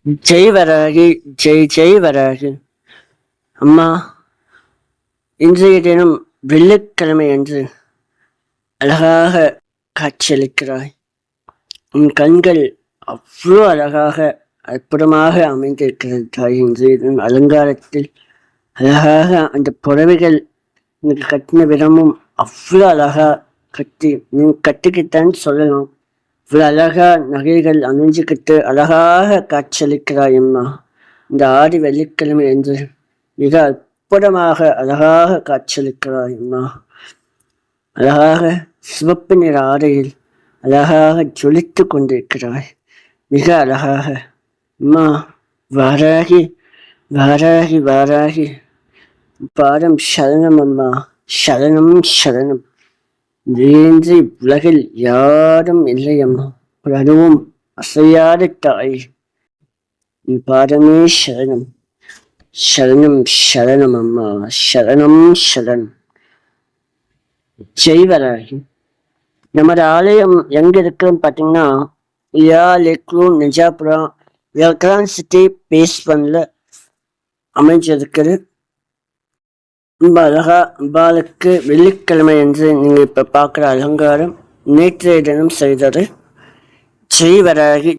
ஜெய் வராகி, ஜெய் ஜெய் வராகி. அம்மா, இன்றைய தினம் வெள்ளிக்கிழமை அன்று அழகாக காட்சியளிக்கிறாய். உன் கண்கள் அவ்வளோ அழகாக அற்புதமாக அமைந்திருக்கிறது தாய். இன்றைய தினம் அலங்காரத்தில் அழகாக அந்த புடவைகள் எனக்கு கட்டின விதமும் அவ்வளோ அழகா கட்டி நீ கட்டிக்கிட்டான்னு சொல்லணும். இவ்வளோ அழகா நகைகள் அணிஞ்சுக்கிட்டு அழகாக காட்சியளிக்கிறாய் அம்மா. இந்த ஆடி வெள்ளிக்கிழமை என்று மிக அற்புதமாக அழகாக காட்சியளிக்கிறாய் அம்மா. அழகாக சிவப்பு நிற ஆடையில் அழகாக ஜொலித்து கொண்டிருக்கிறாய். மிக அழகாக அம்மா. வாராகி வாராகி வாராகி, பாதம் சரணம் அம்மா. சரணம் சரணம். நீன்றி உலகில் யாரும் இல்லை அம்மா. ஒரு அணுவும் அசையாத தாய். உன் பாதமே சரணம். சரணம் சரணம் அம்மா. சரணம் சரணம். ஜெய் வராகி. நமது ஆலயம் எங்க இருக்குன்னு பார்த்தீங்கன்னா, லேக்லூர் நிஜாபுரம் எலக்ட்ரான் சிட்டி பேஸ்மெண்ட்ல அமைஞ்சிருக்குது. ரொம்ப அழகா அம்பாளுக்கு வெள்ளிக்கிழமை என்று நீங்க இப்ப பார்க்குற அலங்காரம் நேற்றைய தினம் செய்தது. ஜெய் வராகி.